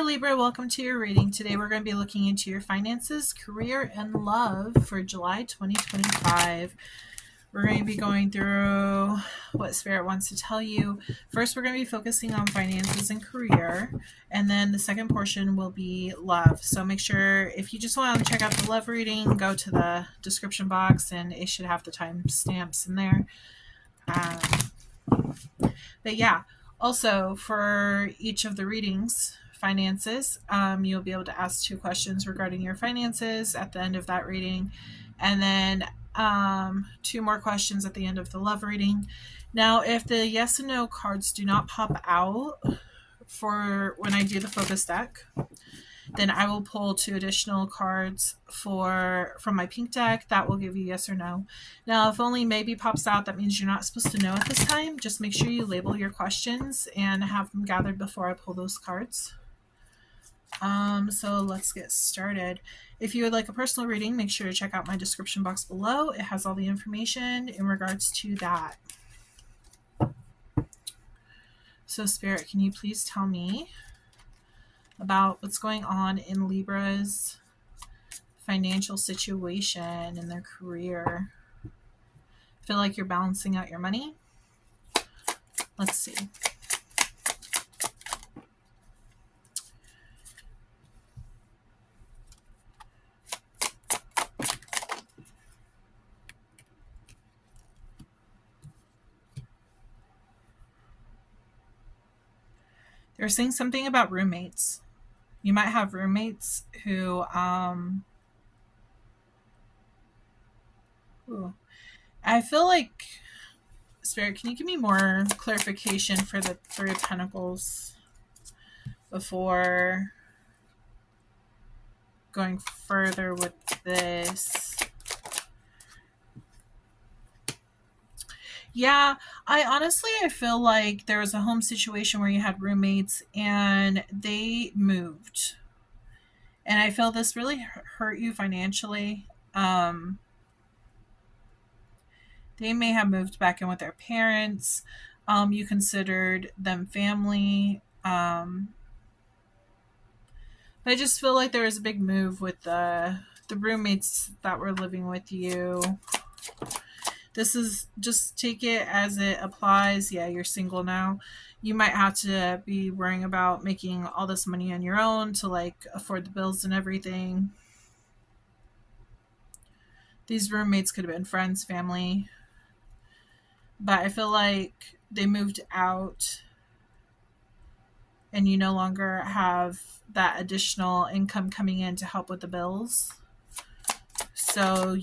Hi Libra, welcome to your reading. Today we're going to be looking into your finances, career, and love for July 2025. We're going to be going through what Spirit wants to tell you. First, we're going to be focusing on finances and career, and then the second portion will be love. So make sure if you just want to check out the love reading, go to the description box, and it should have the timestamps in there. But yeah, also for each of the readings, finances, you'll be able to ask 2 questions regarding your finances at the end of that reading, and then 2 more questions at the end of the love reading. Now, if the yes and no cards do not pop out for when I do the focus deck, then I will pull 2 additional cards from my pink deck that will give you yes or no. Now, if only maybe pops out, that means you're not supposed to know at this time. Just make sure you label your questions and have them gathered before I pull those cards. So let's get started. If you would like a personal reading, make sure to check out my description box below. It has all the information in regards to that. So Spirit, can you please tell me about what's going on in Libra's financial situation and their career? Feel like you're balancing out your money? Let's see. They're saying something about roommates. You might have roommates who I feel like, Spirit, can you give me more clarification for the 3 of Pentacles before going further with this? Yeah, I feel like there was a home situation where you had roommates and they moved. And I feel this really hurt you financially. They may have moved back in with their parents. You considered them family. But I just feel like there was a big move with the roommates that were living with you. This is, just take it as it applies. Yeah, you're single now. You might have to be worrying about making all this money on your own to like afford the bills and everything. These roommates could have been friends, family. But I feel like they moved out and you no longer have that additional income coming in to help with the bills. So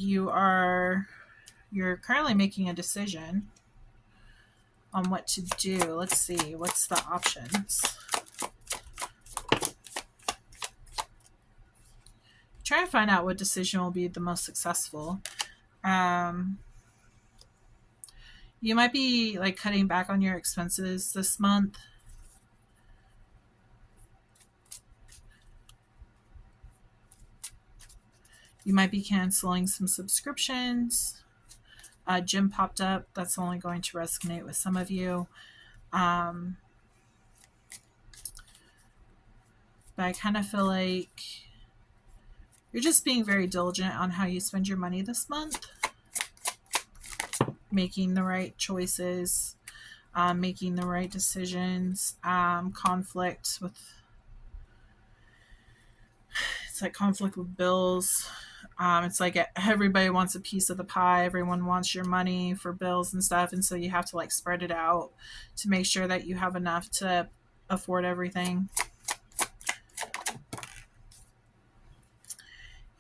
you're currently making a decision on what to do. Let's see, what's the options? Try to find out what decision will be the most successful. You might be like cutting back on your expenses this month. You might be canceling some subscriptions. Gym popped up. That's only going to resonate with some of you. But I kind of feel like you're just being very diligent on how you spend your money this month. Making the right choices, making the right decisions. Conflict with bills. It's like everybody wants a piece of the pie. Everyone wants your money for bills and stuff. And so you have to like spread it out to make sure that you have enough to afford everything.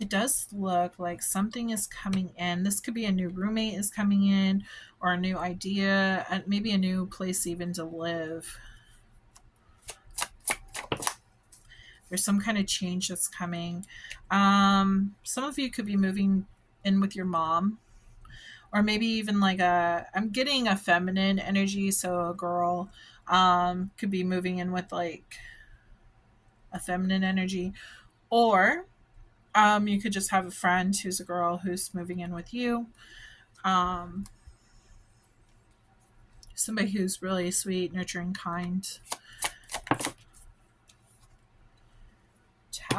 It does look like something is coming in. This could be a new roommate is coming in, or a new idea, maybe a new place even to live. There's some kind of change that's coming. Some of you could be moving in with your mom, or maybe even like I'm getting a feminine energy. So a girl could be moving in with like a feminine energy, or you could just have a friend who's a girl who's moving in with you. Somebody who's really sweet, nurturing, kind.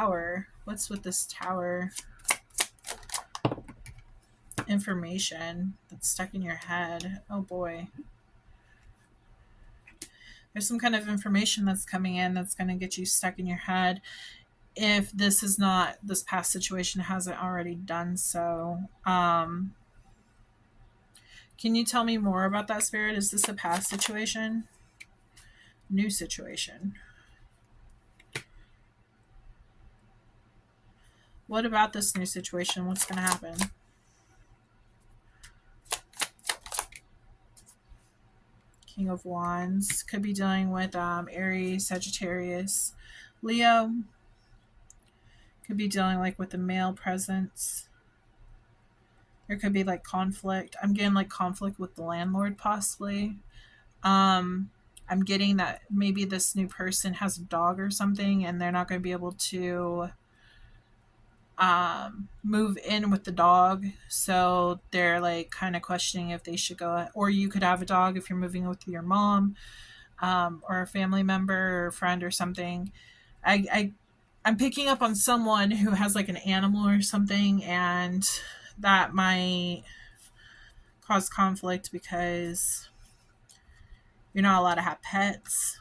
Tower. What's with this Tower? Information that's stuck in your head. Oh boy. There's some kind of information that's coming in that's going to get you stuck in your head. If this past situation hasn't already done so. Can you tell me more about that, Spirit? Is this a past situation? New situation? What about this new situation? What's going to happen? King of Wands. Could be dealing with Aries, Sagittarius, Leo. Could be dealing like with the male presence. There could be like conflict. I'm getting like conflict with the landlord possibly. I'm getting that maybe this new person has a dog or something and they're not going to be able to move in with the dog. So they're like kind of questioning if they should go, or you could have a dog if you're moving with your mom, or a family member or friend or something. I'm picking up on someone who has like an animal or something, and that might cause conflict because you're not allowed to have pets.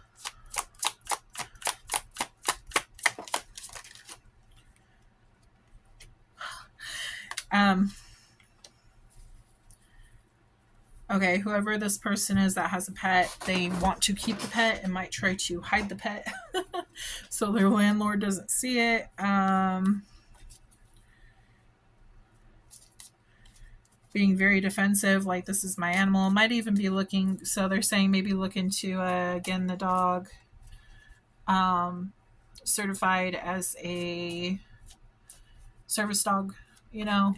Okay, whoever this person is that has a pet, they want to keep the pet and might try to hide the pet so their landlord doesn't see it. Being very defensive, like this is my animal. Might even be looking, so they're saying maybe look into, again, the dog certified as a service dog, you know,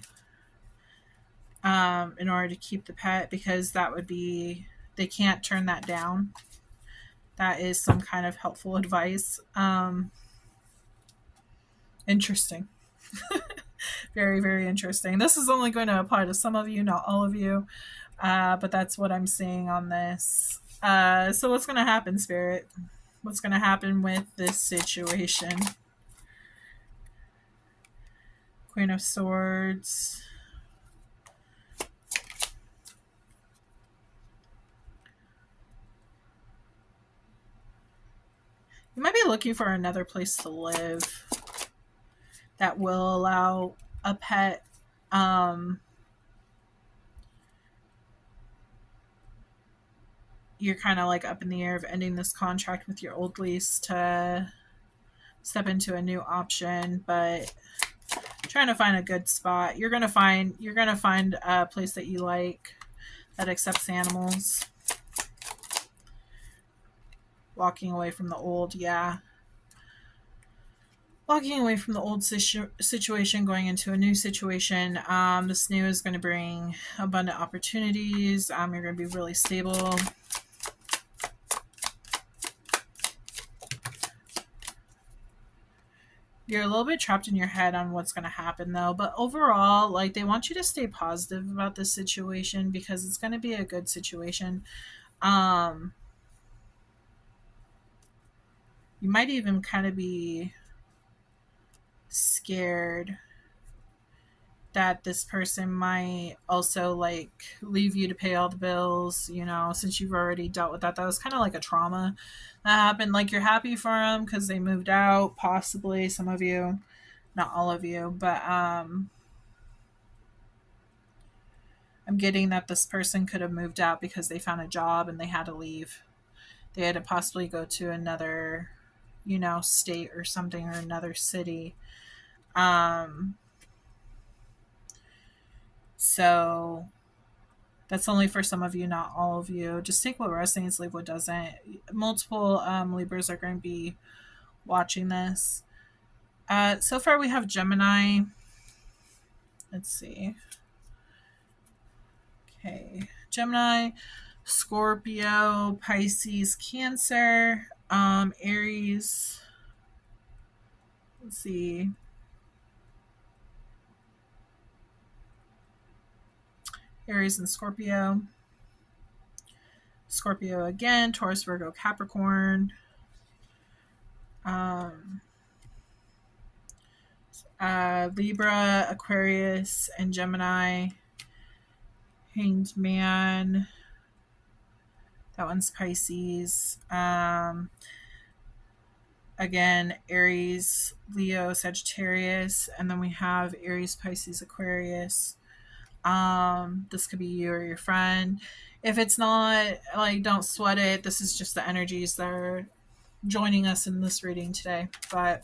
in order to keep the pet, because that would be, they can't turn that down. That is some kind of helpful advice. Interesting. Very, very interesting. This is only going to apply to some of you, not all of you. But that's what I'm seeing on this. So what's going to happen, Spirit? What's going to happen with this situation? Queen of Swords. You might be looking for another place to live that will allow a pet. You're kind of like up in the air of ending this contract with your old lease to step into a new option, but trying to find a good spot. You're gonna find a place that you like that accepts animals. Walking away from the old, yeah. Walking away from the old situation, going into a new situation. This new is going to bring abundant opportunities. You're going to be really stable. You're a little bit trapped in your head on what's going to happen, though. But overall, like, they want you to stay positive about this situation because it's going to be a good situation. You might even kind of be scared that this person might also like leave you to pay all the bills, you know, since you've already dealt with that. That was kind of like a trauma that happened. Like, you're happy for them because they moved out, possibly, some of you, not all of you, but I'm getting that this person could have moved out because they found a job and they had to leave. They had to possibly go to another, you know, state or something, or another city. So that's only for some of you, not all of you. Just take what resonates, leave what doesn't. Multiple Libras are going to be watching this. So far we have Gemini. Let's see. Okay. Gemini, Scorpio, Pisces, Cancer, Aries. Let's see. Aries and Scorpio. Scorpio again, Taurus, Virgo, Capricorn. Libra, Aquarius, and Gemini. Hanged Man. That one's Pisces. Again, Aries, Leo, Sagittarius, and then we have Aries, Pisces, Aquarius. This could be you or your friend. If it's not, like, don't sweat it. This is just the energies that are joining us in this reading today. But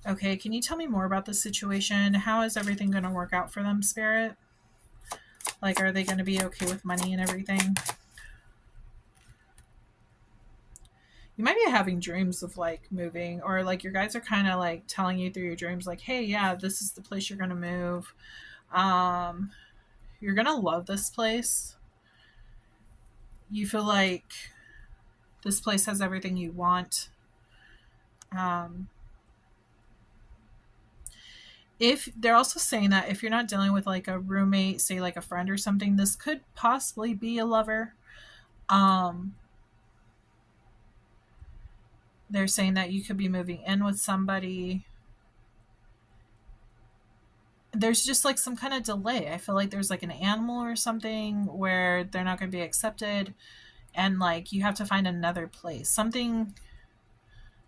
okay, can you tell me more about this situation? How is everything going to work out for them, Spirit? Like, are they going to be okay with money and everything? You might be having dreams of like moving, or like your guides are kind of like telling you through your dreams, like, hey, yeah, this is the place you're going to move. Um, you're going to love this place. You feel like this place has everything you want. If they're also saying that if you're not dealing with like a roommate, say like a friend or something, this could possibly be a lover. Um, they're saying that you could be moving in with somebody. There's just like some kind of delay. I feel like there's like an animal or something where they're not going to be accepted, and like you have to find another place.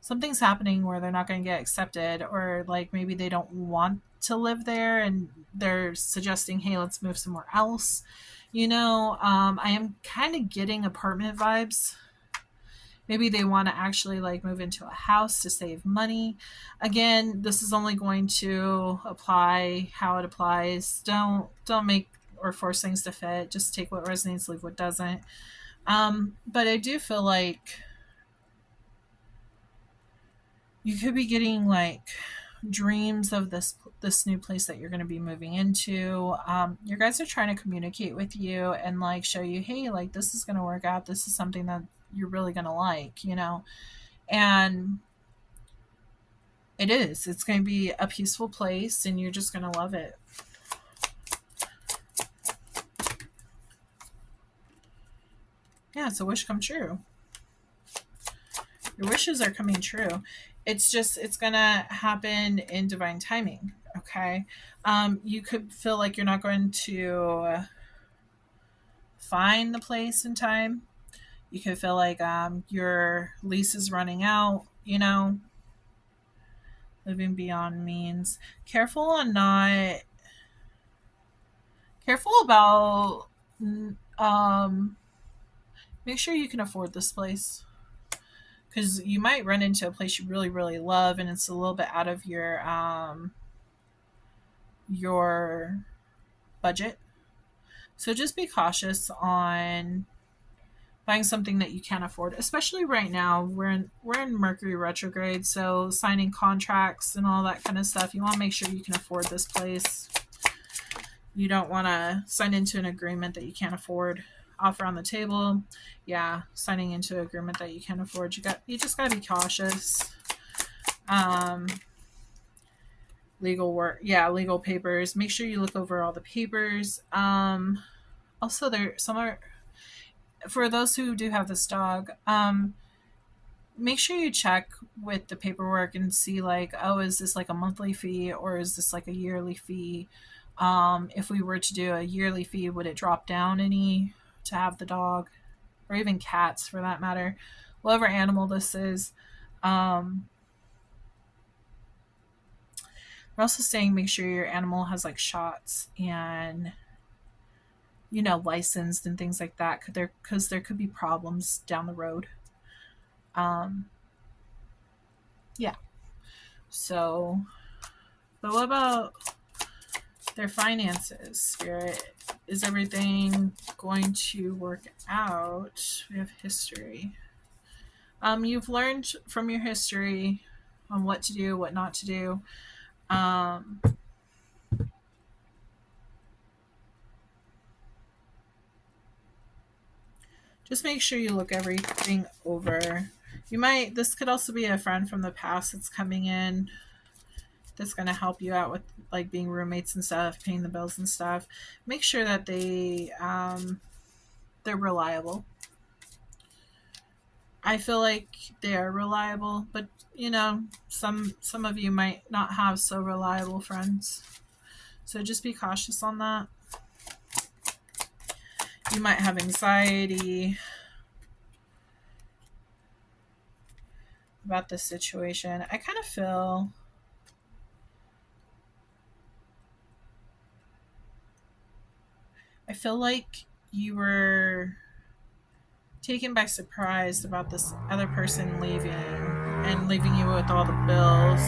Something's happening where they're not going to get accepted, or like maybe they don't want to live there and they're suggesting, hey, let's move somewhere else. I am kind of getting apartment vibes. Maybe they want to actually like move into a house to save money. Again, this is only going to apply how it applies. Don't make or force things to fit. Just take what resonates, leave what doesn't. But I do feel like you could be getting like dreams of this new place that you're going to be moving into. Your guys are trying to communicate with you and like show you, hey, like this is going to work out. This is something that you're really going to like. And it is. It's going to be a peaceful place and you're just going to love it. Yeah, it's a wish come true. Your wishes are coming true. It's going to happen in divine timing. Okay. You could feel like you're not going to find the place in time. You could feel like your lease is running out. Living beyond means. Careful about make sure you can afford this place, because you might run into a place you really really love and it's a little bit out of your budget. So just be cautious on buying something that you can't afford, especially right now. We're in Mercury retrograde, so signing contracts and all that kind of stuff, you want to make sure you can afford this place. You don't want to sign into an agreement that you can't afford. Offer on the table, yeah, signing into an agreement that you can't afford. You just got to be cautious. Legal work, yeah, legal papers. Make sure you look over all the papers. Also, there some are for those who do have this dog. Make sure you check with the paperwork and see like, oh, is this like a monthly fee or is this like a yearly fee? If we were to do a yearly fee, would it drop down any to have the dog, or even cats for that matter, whatever animal this is? We're also saying make sure your animal has like shots and licensed and things like that, because there could be problems down the road. Yeah. So, but what about their finances, Spirit? Is everything going to work out? We have history. You've learned from your history on what to do, what not to do. Just make sure you look everything over. This could also be a friend from the past that's coming in, that's going to help you out with like being roommates and stuff, paying the bills and stuff. Make sure that they're reliable. I feel like they are reliable, but some of you might not have so reliable friends. So just be cautious on that. You might have anxiety about this situation. I feel like you were taken by surprise about this other person leaving and leaving you with all the bills.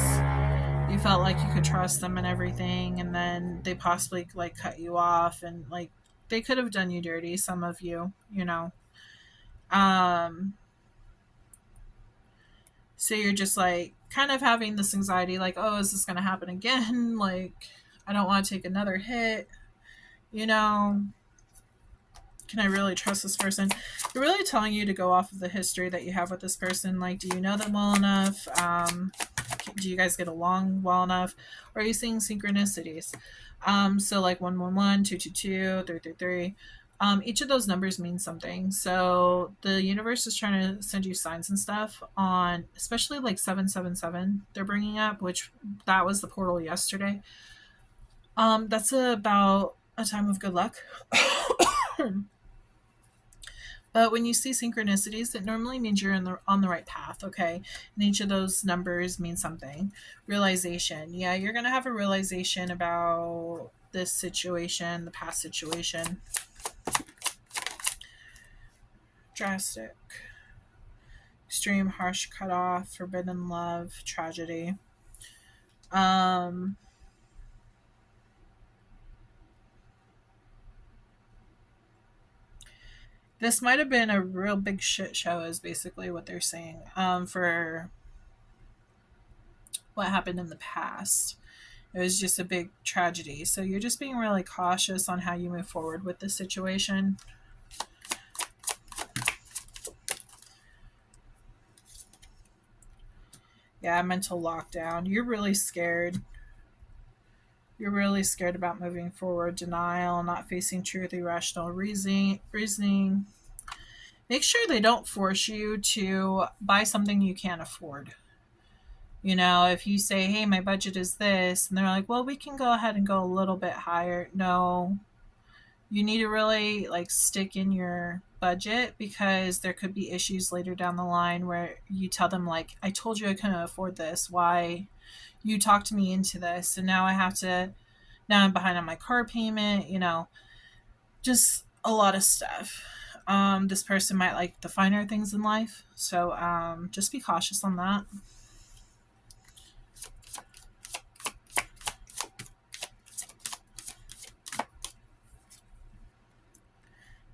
You felt like you could trust them and everything, and then they possibly like cut you off, and like they could have done you dirty, some of you. um so you're just like kind of having this anxiety, like, oh, is this going to happen again? Like, I don't want to take another hit, you know can I really trust this person? They're really telling you to go off of the history that you have with this person. Like, do you know them well enough? Do you guys get along well enough? Or are you seeing synchronicities? So like 111, 222, 333. Each of those numbers means something. So the universe is trying to send you signs and stuff on, especially like 777. They're bringing up, which that was the portal yesterday. That's about a time of good luck. But when you see synchronicities, it normally means you're on the right path, okay? And each of those numbers means something. Realization. Yeah, you're going to have a realization about this situation, the past situation. Drastic. Extreme, harsh, cut off, forbidden love, tragedy. Um, this might have been a real big shit show, is basically what they're saying, for what happened in the past. It was just a big tragedy. So you're just being really cautious on how you move forward with the situation. Yeah, mental lockdown. You're really scared. You're really scared about moving forward. Denial, not facing truth, irrational reasoning. Make sure they don't force you to buy something you can't afford. If you say, hey, my budget is this, and they're like, well, we can go ahead and go a little bit higher. No, you need to really like stick in your budget, because there could be issues later down the line where you tell them, like, I told you I couldn't afford this. Why you talked me into this, and now I'm behind on my car payment, just a lot of stuff. This person might like the finer things in life, so just be cautious on that.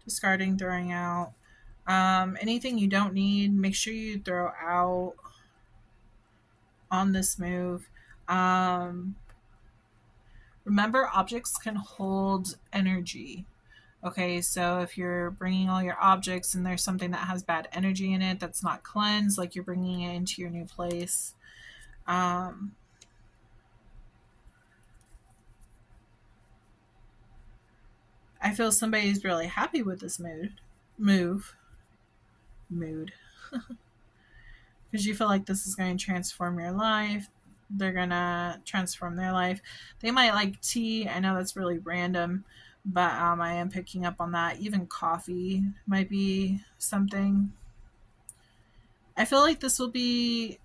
Discarding, throwing out. Anything you don't need, make sure you throw out on this move. Um, Remember, objects can hold energy. Okay, so if you're bringing all your objects and there's something that has bad energy in it that's not cleansed, like you're bringing it into your new place. Um, I feel somebody's really happy with this mood, because you feel like this is going to transform your life. They're going to transform their life. They might like tea. I know that's really random, but I am picking up on that. Even coffee might be something. I feel like this will be,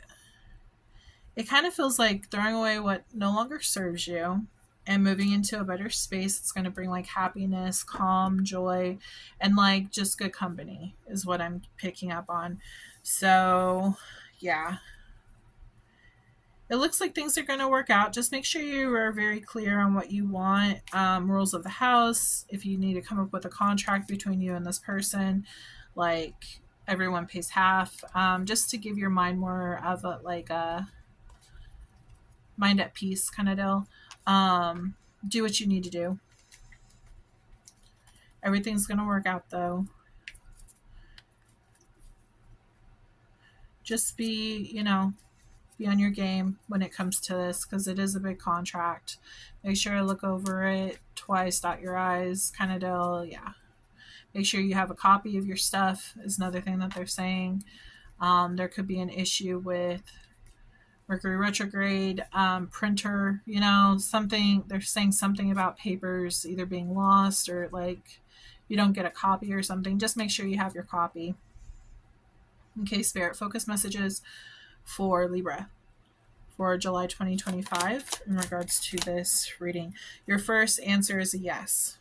it kind of feels like throwing away what no longer serves you and moving into a better space. It's going to bring like happiness, calm, joy, and like just good company is what I'm picking up on. So, yeah, it looks like things are going to work out. Just make sure you are very clear on what you want. Rules of the house. If you need to come up with a contract between you and this person, like everyone pays half, just to give your mind more of a like a mind at peace kind of deal. Do what you need to do. Everything's going to work out though. Just be on your game when it comes to this, because it is a big contract. Make sure to look over it twice, dot your I's kind of deal. Yeah. Make sure you have a copy of your stuff is another thing that they're saying. There could be an issue with Mercury retrograde, printer, something, they're saying something about papers either being lost or like you don't get a copy or something. Just make sure you have your copy. Okay, Spirit, focus messages for Libra for July 2025 in regards to this reading. Your first answer is a yes.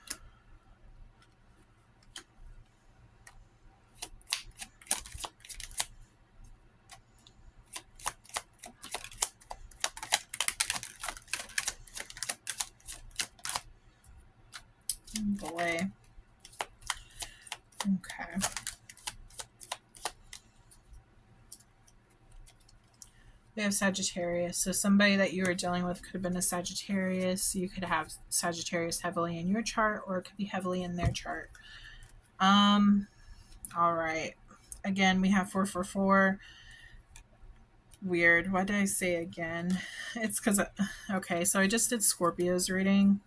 Boy. Okay. We have Sagittarius. So somebody that you were dealing with could have been a Sagittarius. You could have Sagittarius heavily in your chart, or it could be heavily in their chart. All right. Again, we have 444. Weird. Why did I say again? It's because, okay, so I just did Scorpio's reading.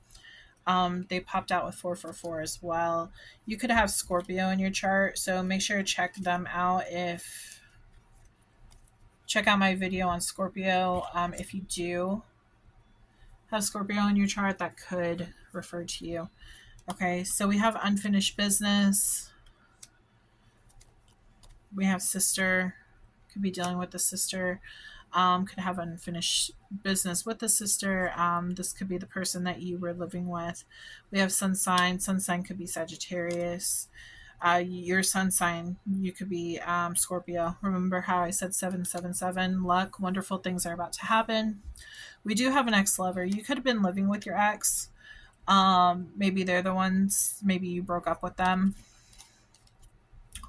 They popped out with 444 as well. You could have Scorpio in your chart, so make sure to check them out. Check out my video on Scorpio. If you do have Scorpio in your chart, that could refer to you. Okay, so we have unfinished business. We have sister. Could be dealing with the sister. Could have unfinished business with the sister. This could be the person that you were living with. We have sun sign. Sun sign could be Sagittarius. Your sun sign, you could be Scorpio. Remember how I said 777? Luck, wonderful things are about to happen. We do have an ex-lover. You could have been living with your ex. Maybe they're the ones, maybe you broke up with them.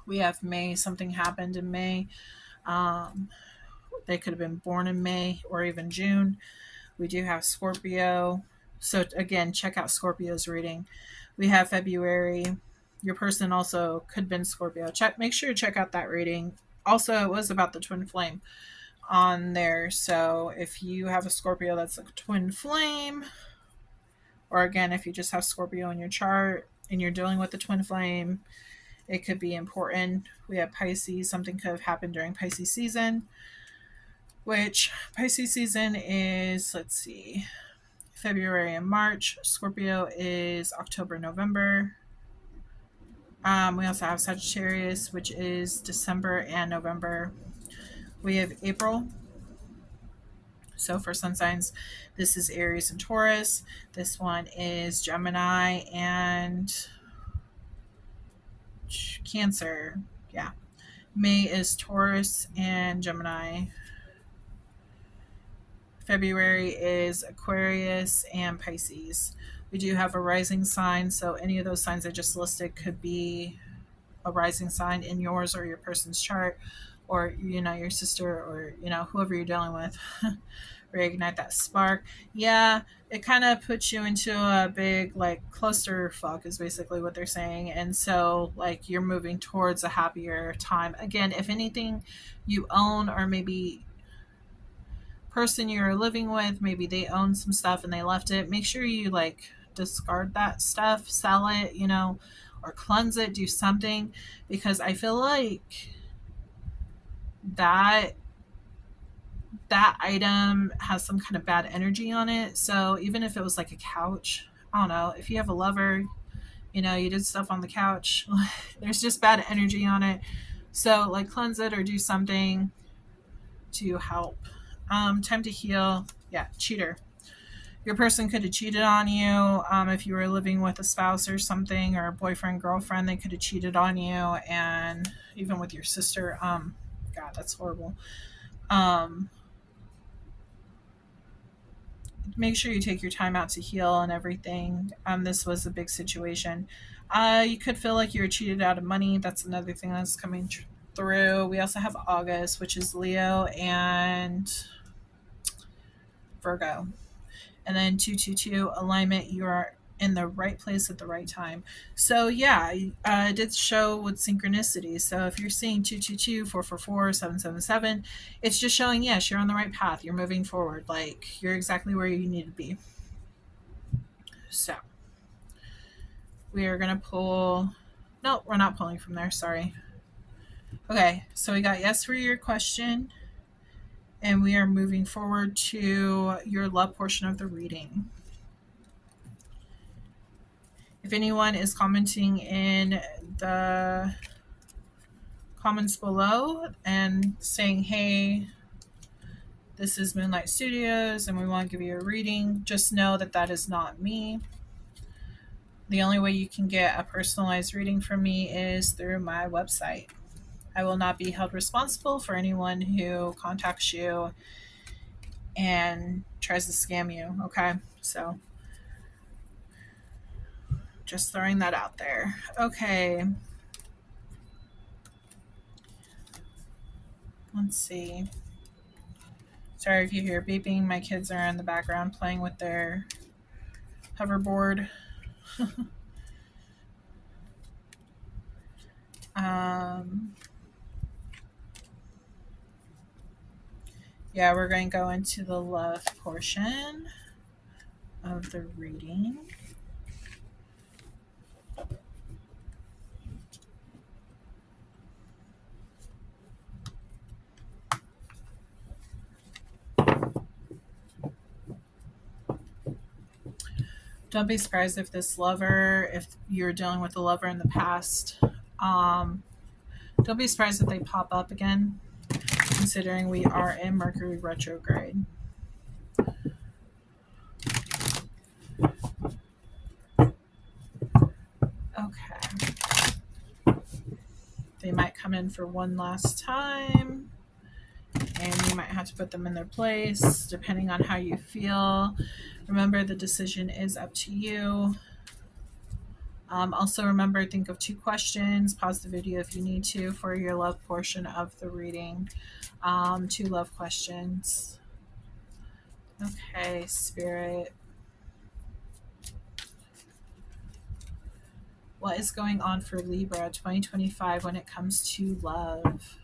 We have May. Something happened in May. They could have been born in May or even June. We do have Scorpio. So again, check out Scorpio's reading. We have February. Your person also could have been Scorpio. Make sure to check out that reading. Also, it was about the twin flame on there. So if you have a Scorpio that's a twin flame, or again, if you just have Scorpio in your chart and you're dealing with the twin flame, it could be important. We have Pisces. Something could have happened during Pisces season, which Pisces season is, let's see, February and March. Scorpio is October, November. We also have Sagittarius, which is December and November. We have April. So for sun signs, this is Aries and Taurus. This one is Gemini and Cancer. Yeah. May is Taurus and Gemini. February is Aquarius and Pisces. We do have a rising sign, so any of those signs I just listed could be a rising sign in yours or your person's chart, or your sister, or whoever you're dealing with. Reignite that spark. Yeah, it kind of puts you into a big like clusterfuck is basically what they're saying, and so like you're moving towards a happier time. Again, if anything you own, or maybe person you're living with, maybe they own some stuff and they left it, make sure you like discard that stuff, sell it, or cleanse it, do something, because I feel like that item has some kind of bad energy on it. So even if it was like a couch, I don't know, if you have a lover, you did stuff on the couch, there's just bad energy on it. So like cleanse it or do something to help. Time to heal. Yeah, cheater. Your person could have cheated on you. If you were living with a spouse or something, or a boyfriend, girlfriend, they could have cheated on you. And even with your sister, God, that's horrible. Make sure you take your time out to heal and everything. This was a big situation. You could feel like you were cheated out of money. That's another thing that's coming through. We also have August, which is Leo and Virgo. And then 222 alignment, you are in the right place at the right time. So yeah, it did show with synchronicity. So if you're seeing 222, 444, 777, it's just showing, yes, you're on the right path. You're moving forward. Like you're exactly where you need to be. So we are going to pull, no, we're not pulling from there. Sorry. Okay, so we got yes for your question, and we are moving forward to your love portion of the reading. If anyone is commenting in the comments below and saying, hey, this is Moonlight Studios and we want to give you a reading, just know that that is not me. The only way you can get a personalized reading from me is through my website. I will not be held responsible for anyone who contacts you and tries to scam you, okay? So just throwing that out there. Okay. Let's see. Sorry if you hear beeping. My kids are in the background playing with their hoverboard. um, yeah, we're going to go into the love portion of the reading. Don't be surprised if this lover, if you're dealing with a lover in the past, don't be surprised if they pop up again, considering we are in Mercury retrograde. Okay. They might come in for one last time, and you might have to put them in their place, depending on how you feel. Remember, the decision is up to you. Also, remember, think of 2 questions. Pause the video if you need to for your love portion of the reading. 2 love questions. Okay, Spirit. What is going on for Libra 2025 when it comes to love?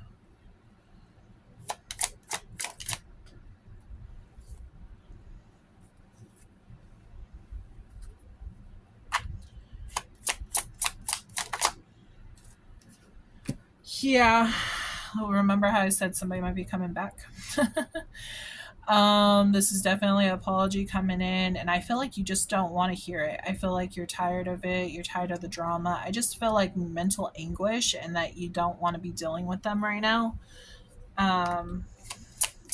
Yeah. Remember how I said somebody might be coming back? This is definitely an apology coming in, and I feel like you just don't want to hear it. I feel like you're tired of it. You're tired of the drama. I just feel like mental anguish and that you don't want to be dealing with them right now. Um,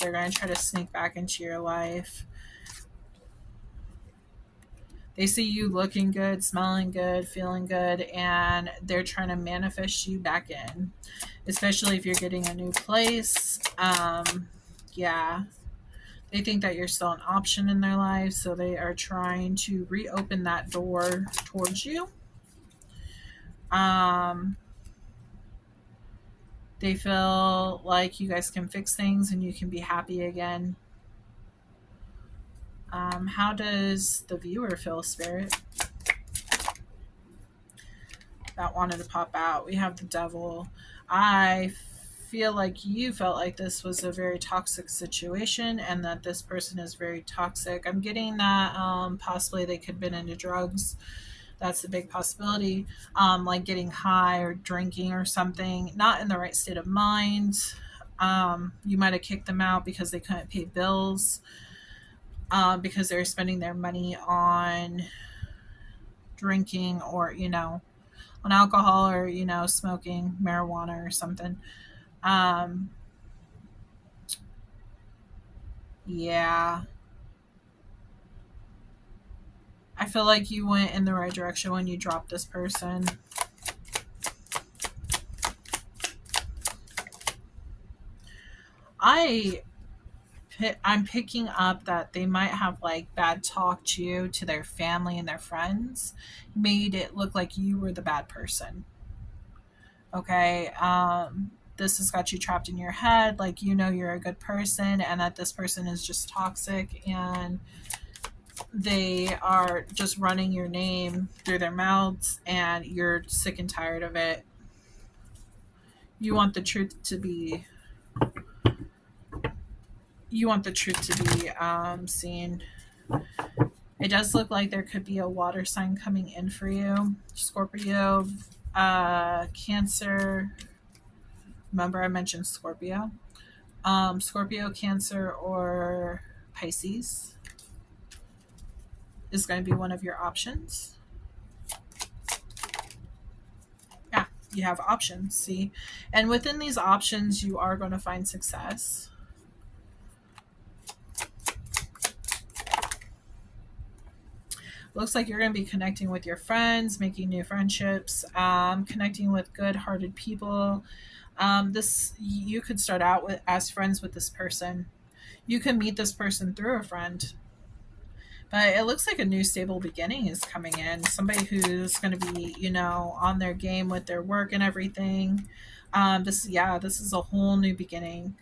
they're going to try to sneak back into your life. They see you looking good, smelling good, feeling good, and they're trying to manifest you back in, especially if you're getting a new place. Yeah, they think that you're still an option in their life, so they are trying to reopen that door towards you. They feel like you guys can fix things and you can be happy again. How does the viewer feel, Spirit? That wanted to pop out. We have the Devil. I feel like you felt like this was a very toxic situation and that this person is very toxic. I'm getting that possibly they could have been into drugs. That's a big possibility. Like getting high or drinking or something, not in the right state of mind. You might have kicked them out because they couldn't pay bills, because they were spending their money on drinking or, on alcohol or, smoking marijuana or something. Yeah. I feel like you went in the right direction when you dropped this person. I'm picking up that they might have like bad talk to you, to their family and their friends, made it look like you were the bad person. Okay. This has got you trapped in your head, like you're a good person, and that this person is just toxic and they are just running your name through their mouths, and you're sick and tired of it. You want the truth to be seen. It does look like there could be a water sign coming in for you. Scorpio, Cancer, Remember, I mentioned Scorpio. Scorpio, Cancer, or Pisces is going to be one of your options. Yeah, you have options, see? And within these options, you are going to find success. Looks like you're going to be connecting with your friends, making new friendships, connecting with good-hearted people. This you could start out with as friends with this person. You can meet this person through a friend, but it looks like a new stable beginning is coming in. Somebody who's going to be, on their game with their work and everything. This is a whole new beginning.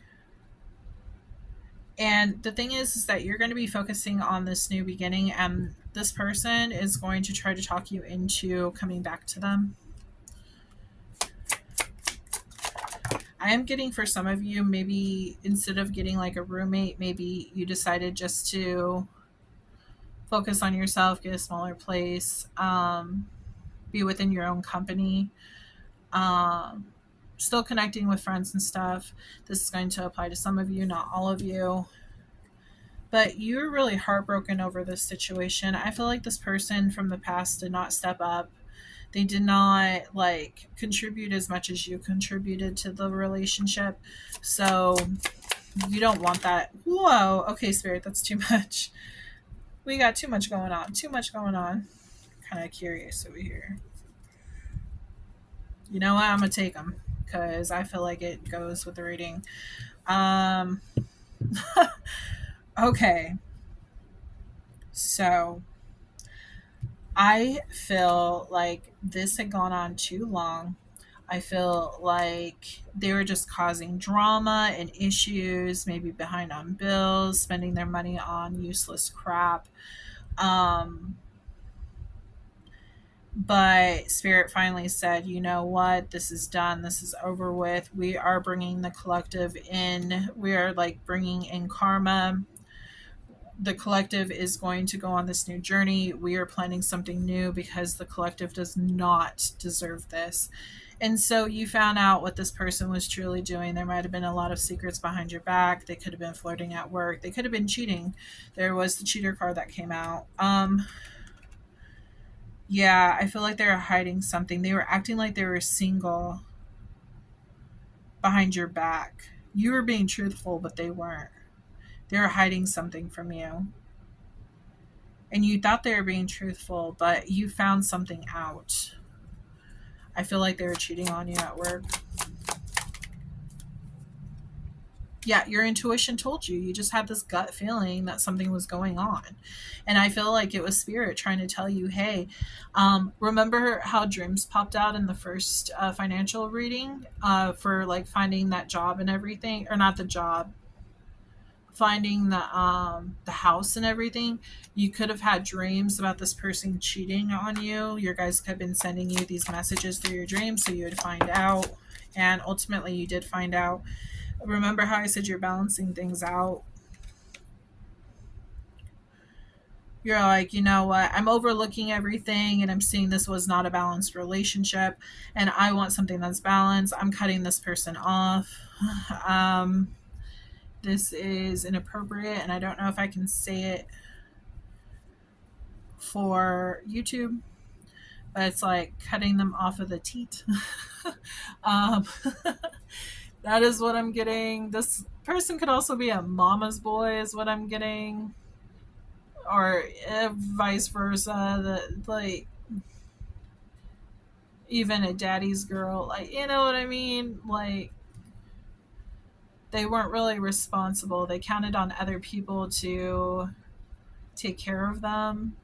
And the thing is that you're going to be focusing on this new beginning, and this person is going to try to talk you into coming back to them. I am getting for some of you, maybe instead of getting like a roommate, maybe you decided just to focus on yourself, get a smaller place, be within your own company, um, still connecting with friends and stuff. This is going to apply to some of you, not all of you. But you're really heartbroken over this situation. I feel like this person from the past did not step up. They did not like contribute as much as you contributed to the relationship. So you don't want that. Whoa, okay, Spirit, that's too much. We got too much going on. Too much going on. Kind of curious over here. You know what? I'm gonna take them because I feel like it goes with the reading. Um, okay. So I feel like this had gone on too long. I feel like they were just causing drama and issues, maybe behind on bills, spending their money on useless crap. Um, but Spirit finally said, you know what? This is done. This is over with. We are bringing the collective in. We are like bringing in karma. The collective is going to go on this new journey. We are planning something new because the collective does not deserve this. And so you found out what this person was truly doing. There might have been a lot of secrets behind your back. They could have been flirting at work. They could have been cheating. There was the cheater card that came out. Yeah, I feel like they were hiding something. They were acting like they were single behind your back. You were being truthful, but they weren't. They were hiding something from you. And you thought they were being truthful, but you found something out. I feel like they were cheating on you at work. Yeah, your intuition told you. You just had this gut feeling that something was going on. And I feel like it was Spirit trying to tell you, hey, remember how dreams popped out in the first financial reading for like finding that job and everything? Or not the job, finding the house and everything. You could have had dreams about this person cheating on you. Your guys could have been sending you these messages through your dreams so you would find out, and ultimately you did find out. Remember how I said you're balancing things out? You're like, you know what, I'm overlooking everything and I'm seeing this was not a balanced relationship and I want something that's balanced. I'm cutting this person off. um this is inappropriate and I don't know if I can say it for YouTube, but it's like cutting them off of the teat. um, that is what I'm getting. This person could also be a mama's boy, is what I'm getting, or vice versa. That like even a daddy's girl, like you know what I mean, like. They weren't really responsible. They counted on other people to take care of them.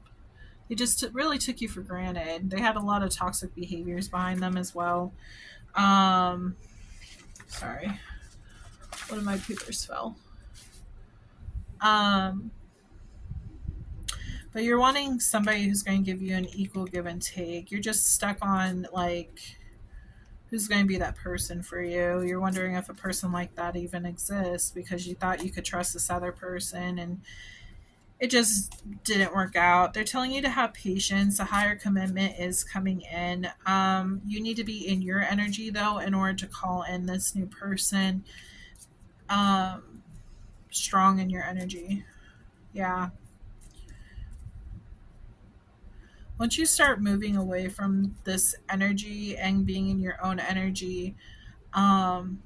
They just really took you for granted. They had a lot of toxic behaviors behind them as well. Sorry, one of my papers fell. But you're wanting somebody who's going to give you an equal give and take. You're just stuck on like who's going to be that person for you. You're wondering if a person like that even exists because you thought you could trust this other person, and it just didn't work out. They're telling you to have patience. A higher commitment is coming in. You need to be in your energy though in order to call in this new person. Um, Strong in your energy. Yeah. Once you start moving away from this energy and being in your own energy, um,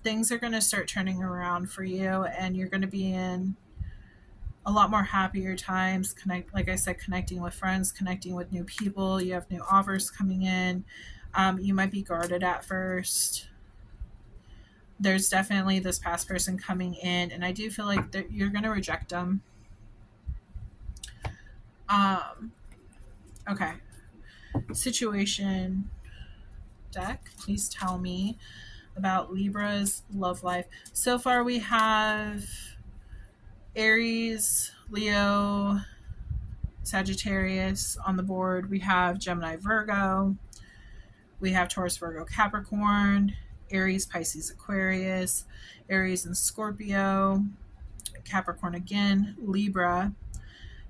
things are going to start turning around for you, and you're going to be in a lot more happier times. Connect, like I said, connecting with friends, connecting with new people. You have new offers coming in. You might be guarded at first. There's definitely this past person coming in, and I do feel like that you're going to reject them. Um, okay. Situation deck, please tell me about Libra's love life. So far, we have Aries, Leo, Sagittarius on the board. We have Gemini, Virgo. We have Taurus, Virgo, Capricorn, Aries, Pisces, Aquarius, Aries and Scorpio, Capricorn again, Libra,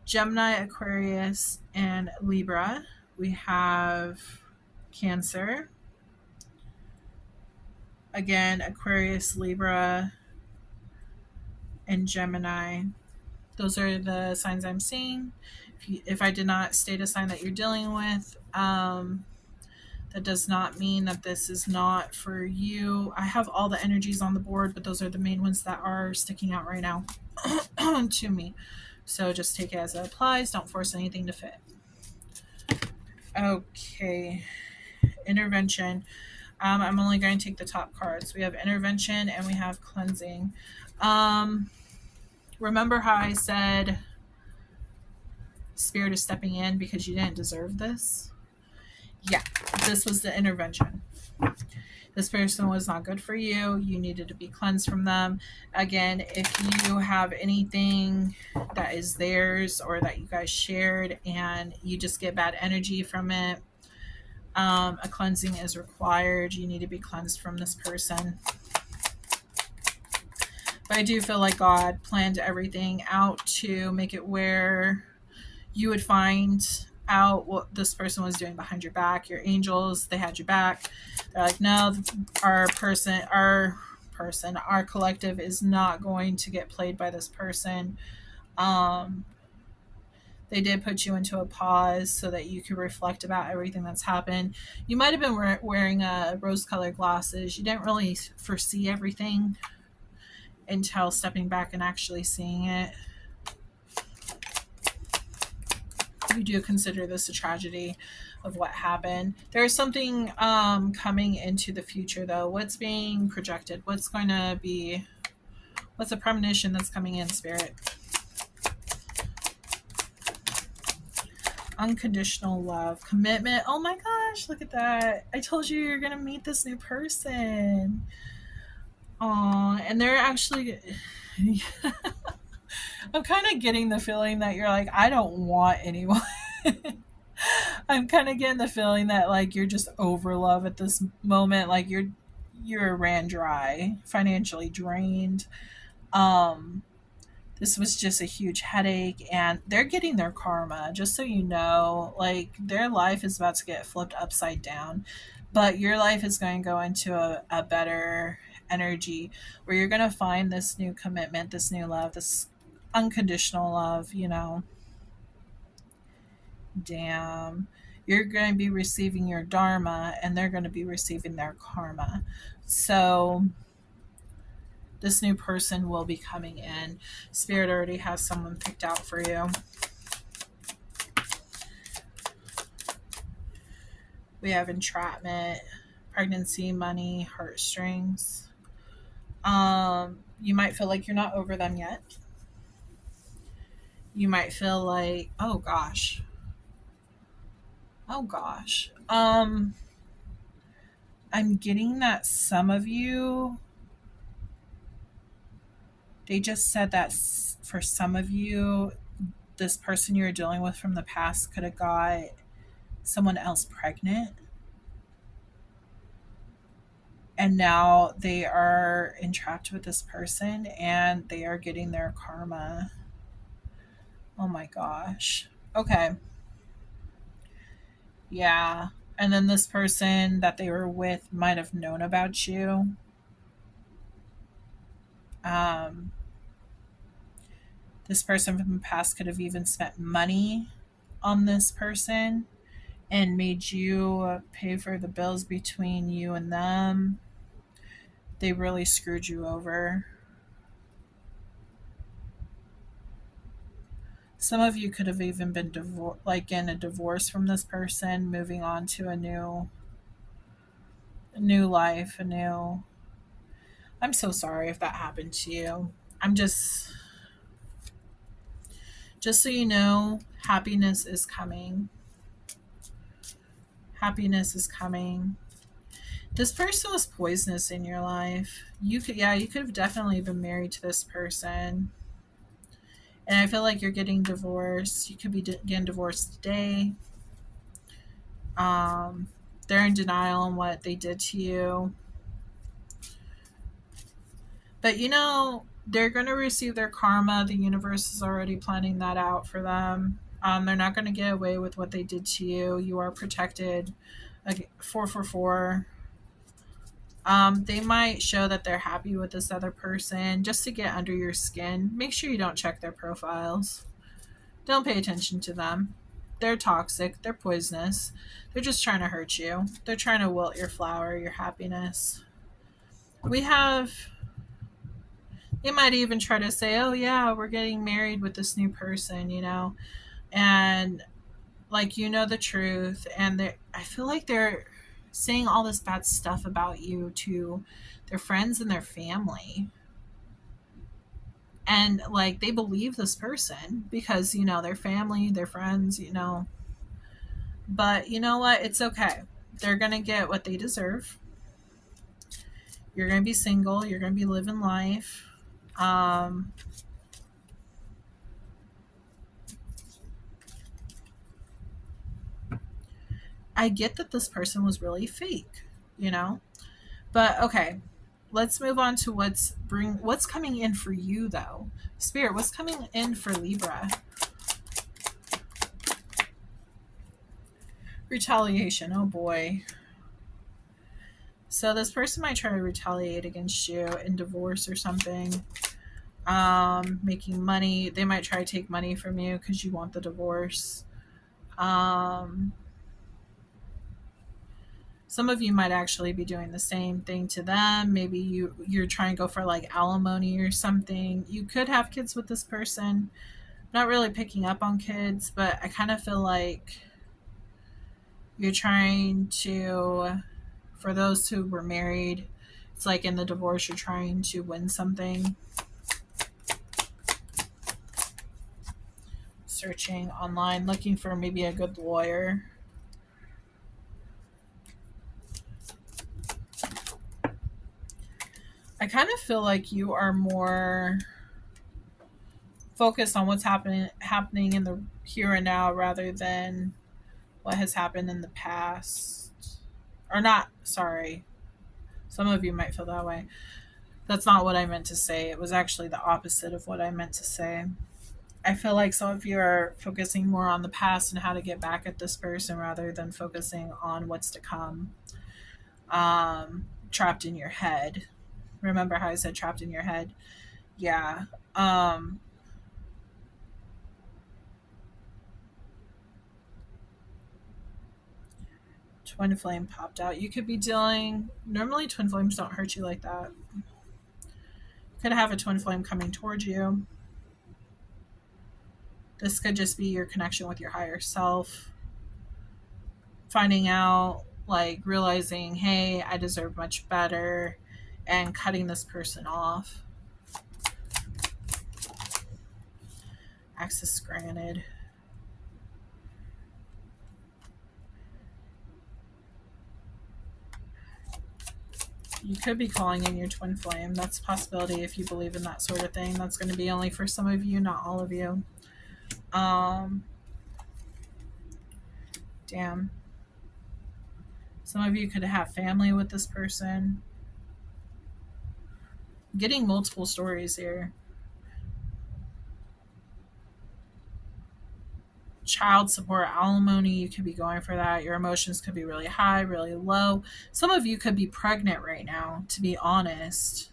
Gemini, Aquarius, and Libra. We have Cancer, again, Aquarius, Libra, and Gemini. Those are the signs I'm seeing. If I did not state a sign that you're dealing with, that does not mean that this is not for you. I have all the energies on the board, but those are the main ones that are sticking out right now to me. So just take it as it applies. Don't force anything to fit. Okay. Intervention. I'm only going to take the top cards. We have intervention and we have cleansing. Remember how I said Spirit is stepping in because you didn't deserve this? Yeah, this was the intervention. This person was not good for you. You needed to be cleansed from them. Again, if you have anything that is theirs or that you guys shared and you just get bad energy from it, a cleansing is required. You need to be cleansed from this person. But I do feel like God planned everything out to make it where you would find out what this person was doing behind your back. Your angels, they had your back. They're like, no, our collective is not going to get played by this person. They did put you into a pause so that you could reflect about everything that's happened. You might have been wearing rose-colored glasses. You didn't really foresee everything until stepping back and actually seeing it. You do consider this a tragedy of what happened. There's something coming into the future, though. What's being projected? What's a premonition that's coming in, Spirit? Unconditional love, commitment. Oh my gosh, look at that. I told you you're going to meet this new person. Aw, and they're actually... I'm kind of getting the feeling that you're like, I don't want anyone. I'm kind of getting the feeling that like you're just over love at this moment. Like you're ran dry, financially drained. Um, this was just a huge headache, and they're getting their karma. Just so you know, like their life is about to get flipped upside down, but your life is going to go into a better energy where you're going to find this new commitment, this new love, this unconditional love, you know. Damn. You're going to be receiving your dharma and they're going to be receiving their karma. So this new person will be coming in. Spirit already has someone picked out for you. We have entrapment, pregnancy, money, heartstrings. You might feel like you're not over them yet. You might feel like, oh gosh. I'm getting that some of you, they just said that for some of you, this person you're dealing with from the past could have got someone else pregnant. And now they are entrapped with this person and they are getting their karma. Oh my gosh. Okay. Yeah. And then this person that they were with might have known about you. Um, this person from the past could have even spent money on this person and made you pay for the bills between you and them. They really screwed you over. Some of you could have even been like in a divorce from this person, moving on to a new life, a new. I'm so sorry if that happened to you. I'm just so you know, happiness is coming. Happiness is coming. This person was poisonous in your life. You could have definitely been married to this person. And I feel like you're getting divorced. You could be getting divorced today. Um, they're in denial on what they did to you. But they're going to receive their karma. The universe is already planning that out for them. They're not going to get away with what they did to you. You are protected. Like 444. They might show that they're happy with this other person just to get under your skin. Make sure you don't check their profiles. Don't pay attention to them. They're toxic. They're poisonous. They're just trying to hurt you. They're trying to wilt your flower, your happiness. We have. They might even try to say, "Oh yeah, we're getting married with this new person," and like the truth, and I feel like they're saying all this bad stuff about you to their friends and their family, and like they believe this person because their family, their friends. But you know what? It's okay. They're gonna get what they deserve. You're gonna be single. You're gonna be living life. um I get that this person was really fake, you know but okay, let's move on to what's coming in for you though. Spirit, what's coming in for Libra? Retaliation. Oh boy. So this person might try to retaliate against you in divorce or something. Making money. They might try to take money from you because you want the divorce. um some of you might actually be doing the same thing to them. Maybe you're trying to go for like alimony or something. You could have kids with this person. Not really picking up on kids, but I kind of feel like you're trying to, for those who were married, it's like in the divorce, you're trying to win something. Searching online, looking for maybe a good lawyer. I kind of feel like you are more focused on what's happening in the here and now rather than what has happened in the past. Or not, sorry. Some of you might feel that way. That's not what I meant to say. It was actually the opposite of what I meant to say. I feel like some of you are focusing more on the past and how to get back at this person rather than focusing on what's to come. Trapped in your head. Remember how I said trapped in your head? Yeah. Twin flame popped out. You could be dealing. Normally, twin flames don't hurt you like that. Could have a twin flame coming towards you. This could just be your connection with your higher self. Finding out, like realizing, hey, I deserve much better, and cutting this person off. Access granted. You could be calling in your twin flame. That's a possibility if you believe in that sort of thing. That's going to be only for some of you, not all of you. Damn. Some of you could have family with this person. Getting multiple stories here. child support, alimony, you could be going for that. Your emotions could be really high, really low. Some of you could be pregnant right now, to be honest.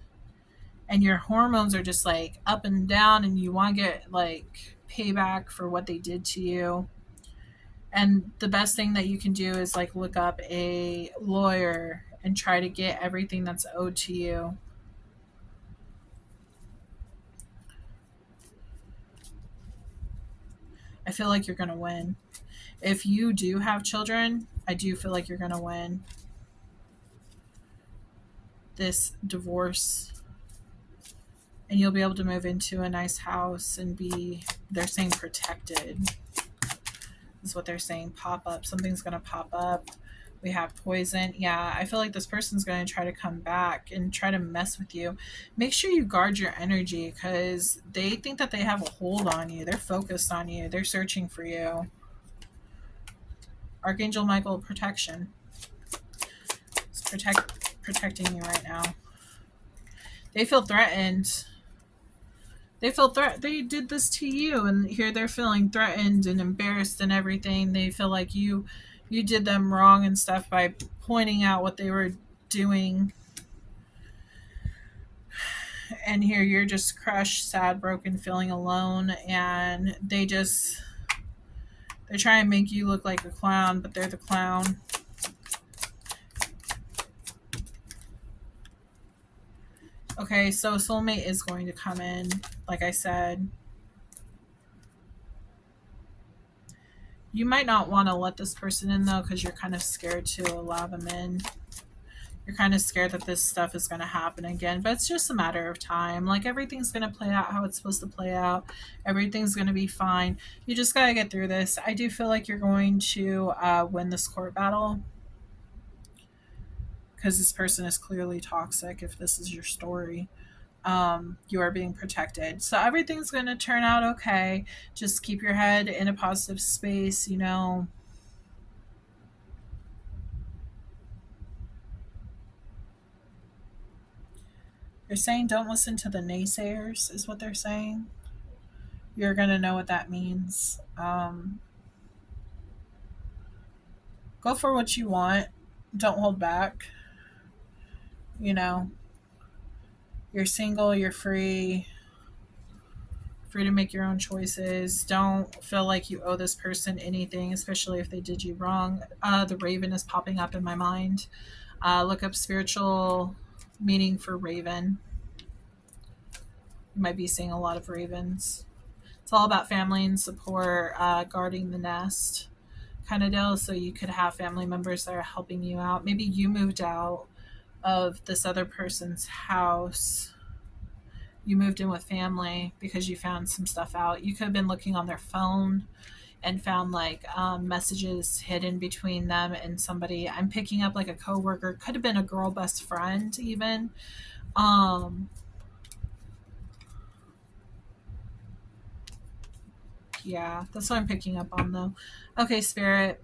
And your hormones are just like up and down, and you want to get like payback for what they did to you. And the best thing that you can do is like look up a lawyer and try to get everything that's owed to you. I feel like you're going to win. If you do have children, I do feel like you're going to win this divorce. And you'll be able to move into a nice house and be, they're saying, protected. Is what they're saying. Pop up. Something's going to pop up. We have poison. Yeah, I feel like this person's going to try to come back and try to mess with you. Make sure you guard your energy because they think that they have a hold on you. They're focused on you. They're searching for you. Archangel Michael, protection. It's protecting you right now. They feel threatened. They did this to you, and here they're feeling threatened and embarrassed and everything. They feel like you did them wrong and stuff by pointing out what they were doing. And here you're just crushed, sad, broken, feeling alone, and they try and make you look like a clown, but they're the clown. Okay, so soulmate is going to come in, like I said. You might not want to let this person in, though, because you're kind of scared to allow them in. You're kind of scared that this stuff is going to happen again, but it's just a matter of time. Like, everything's going to play out how it's supposed to play out. Everything's going to be fine. You just got to get through this. I do feel like you're going to win this court battle because this person is clearly toxic if this is your story. You are being protected. So everything's going to turn out okay. Just keep your head in a positive space, you know. They're saying don't listen to the naysayers, is what they're saying. You're going to know what that means. Go for what you want. Don't hold back. You know, you're single, you're free to make your own choices. Don't feel like you owe this person anything, especially if they did you wrong. The raven is popping up in my mind. Look up spiritual meaning for raven. You might be seeing a lot of ravens. It's all about family and support, guarding the nest kind of deal. So you could have family members that are helping you out. Maybe you moved out of this other person's house. You moved in with family because you found some stuff out. You could have been looking on their phone and found like messages hidden between them and somebody. I'm picking up like a coworker. Could have been a girl best friend even. Yeah, that's what I'm picking up on though. Okay, Spirit.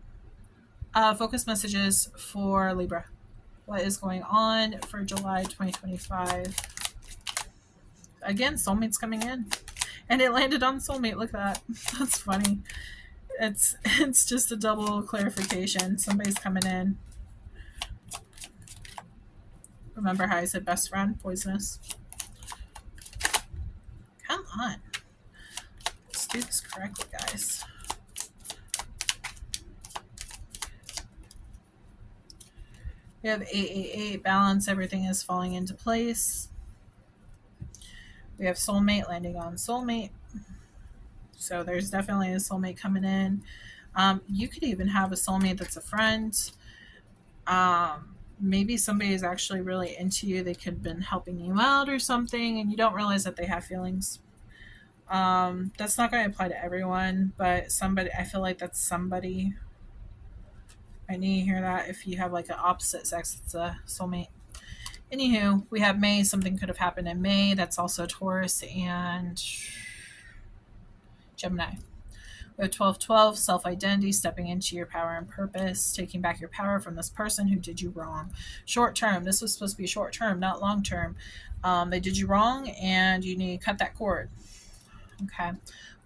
Focus messages for Libra. What is going on for July 2025? Again, soulmate's coming in. And it landed on soulmate. Look at that. That's funny. It's just a double clarification. Somebody's coming in. Remember how I said best friend? Poisonous. Come on. Let's do this correctly, guys. We have 888 balance. Everything is falling into place. We have soulmate landing on soulmate. So there's definitely a soulmate coming in. You could even have a soulmate that's a friend. Maybe somebody is actually really into you. They could have been helping you out or something, and you don't realize that they have feelings. That's not going to apply to everyone, but somebody, I feel like that's somebody. I need to hear that. If you have like an opposite sex, it's a soulmate. Anywho, we have May. Something could have happened in May. That's also Taurus and Gemini. We have 1212, self-identity, stepping into your power and purpose, taking back your power from this person who did you wrong. Short term. This was supposed to be short term, not long term. They did you wrong, and you need to cut that cord. Okay.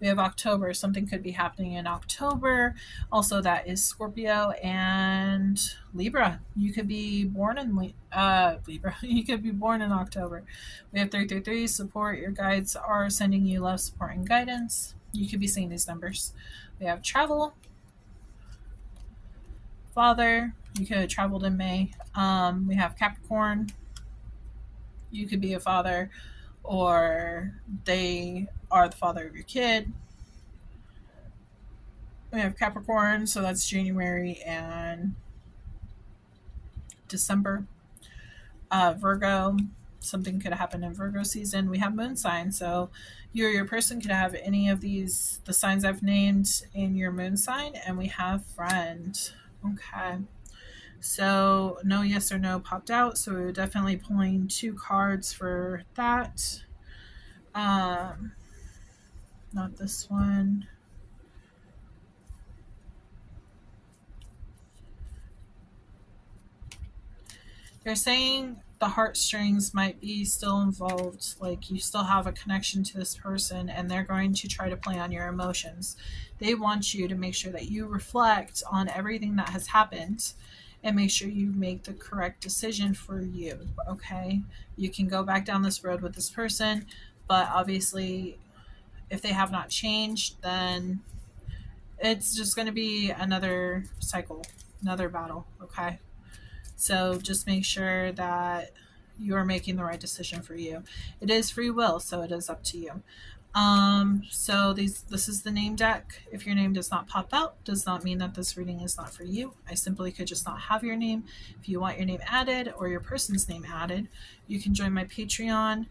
We have October. Something could be happening in October. Also, that is Scorpio and Libra. You could be born in Libra. You could be born in October. We have 333. Support. Your guides are sending you love, support, and guidance. You could be seeing these numbers. We have travel. Father. You could have traveled in May. We have Capricorn. You could be a father, or they are the father of your kid. We have Capricorn, so that's January and December. Virgo, something could happen in Virgo season. We have moon sign, so you or your person could have any of these, the signs I've named in your moon sign, and we have friend. Okay. So no yes or no popped out, so we're definitely pulling 2 cards for that. Not this one. They're saying the heartstrings might be still involved, like you still have a connection to this person, and they're going to try to play on your emotions. They want you to make sure that you reflect on everything that has happened and make sure you make the correct decision for you, okay? You can go back down this road with this person, but obviously, if they have not changed, then it's just going to be another cycle, another battle, okay? So just make sure that you are making the right decision for you. It is free will, so it is up to you. So this is the name deck. If your name does not pop out, does not mean that this reading is not for you. I simply could just not have your name. If you want your name added or your person's name added, you can join my Patreon.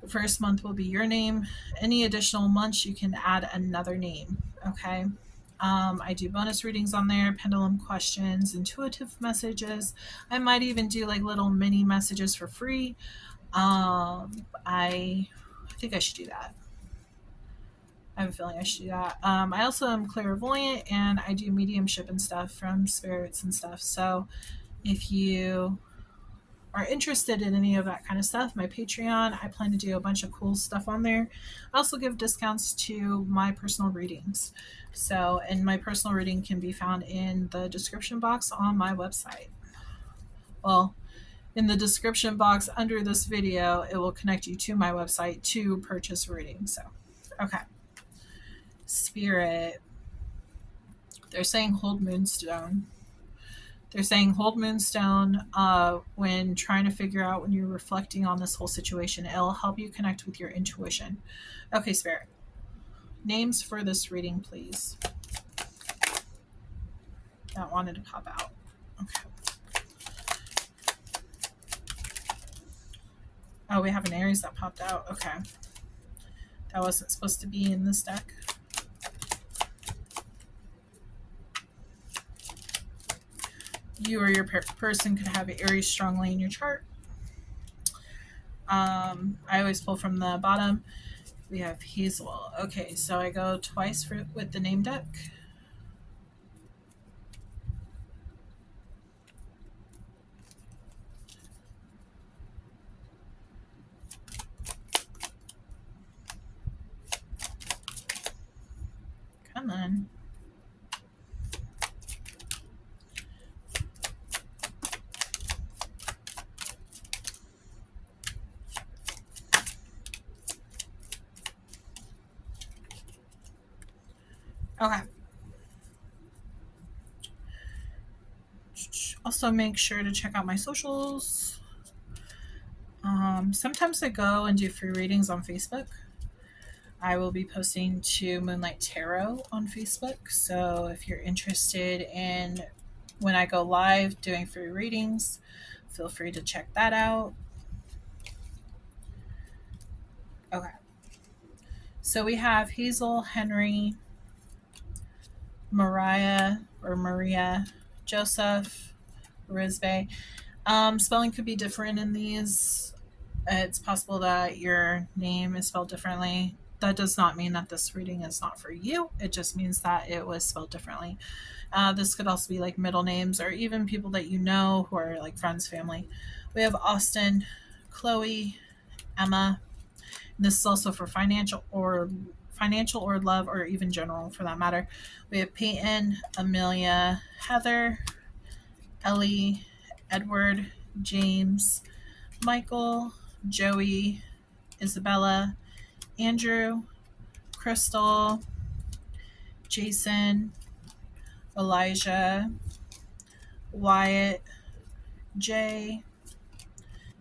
The first month will be your name. Any additional months, you can add another name. Okay. I do bonus readings on there, pendulum questions, intuitive messages. I might even do like little mini messages for free. I think I should do that. I have a feeling I should do that. I also am clairvoyant, and I do mediumship and stuff from spirits and stuff. So if you are interested in any of that kind of stuff, my Patreon, I plan to do a bunch of cool stuff on there. I also give discounts to my personal readings. So, and my personal reading can be found in the description box on my website. Well, in the description box under this video, it will connect you to my website to purchase reading. So, okay. Spirit. They're saying hold Moonstone. They're saying hold Moonstone when trying to figure out, when you're reflecting on this whole situation. It'll help you connect with your intuition. Okay, Spirit. Names for this reading, please. That wanted to pop out. Okay. Oh, we have an Aries that popped out. Okay. That wasn't supposed to be in this deck. You or your person could have Aries strongly in your chart. I always pull from the bottom. We have Hazel. Okay, so I go twice with the name deck. Come on. Okay. Also, make sure to check out my socials. Sometimes I go and do free readings on Facebook. I will be posting to Moonlight Tarot on Facebook. So if you're interested in when I go live doing free readings, feel free to check that out. Okay. So we have Hazel, Henry, Maria, Joseph, Risbe. Spelling could be different in these. It's possible that your name is spelled differently. That does not mean that this reading is not for you. It just means that it was spelled differently. This could also be like middle names, or even people that you know who are like friends, family. We have Austin, Chloe, Emma, This is also for financial or love, or even general for that matter. We have Peyton, Amelia, Heather, Ellie, Edward, James, Michael, Joey, Isabella, Andrew, Crystal, Jason, Elijah, Wyatt, Jay,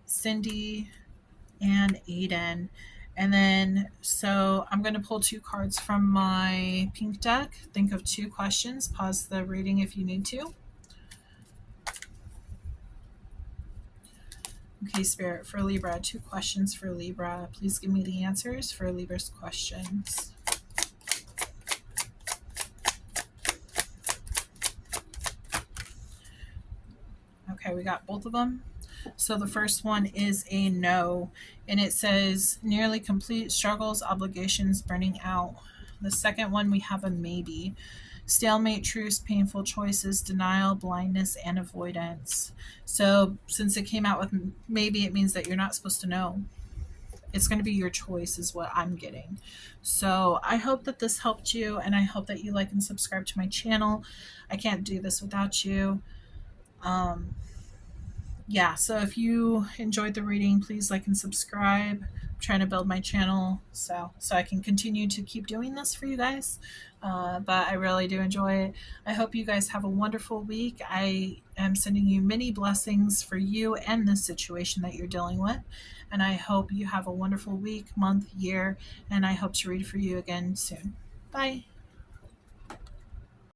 Cindy, and Aiden. And then, so I'm going to pull 2 cards from my pink deck. Think of 2 questions. Pause the reading if you need to. Okay, Spirit, for Libra, 2 questions for Libra. Please give me the answers for Libra's questions. Okay, we got both of them. So the first one is a no, and it says nearly complete struggles, obligations, burning out. The second one, we have a maybe. Stalemate, truce, painful choices, denial, blindness, and avoidance. So since it came out with maybe, it means that you're not supposed to know. It's going to be your choice is what I'm getting. So I hope that this helped you, and I hope that you like and subscribe to my channel. I can't do this without you. Yeah, so if you enjoyed the reading, please like and subscribe. I'm trying to build my channel so I can continue to keep doing this for you guys. But I really do enjoy it. I hope you guys have a wonderful week. I am sending you many blessings for you and this situation that you're dealing with. And I hope you have a wonderful week, month, year, and I hope to read for you again soon. Bye.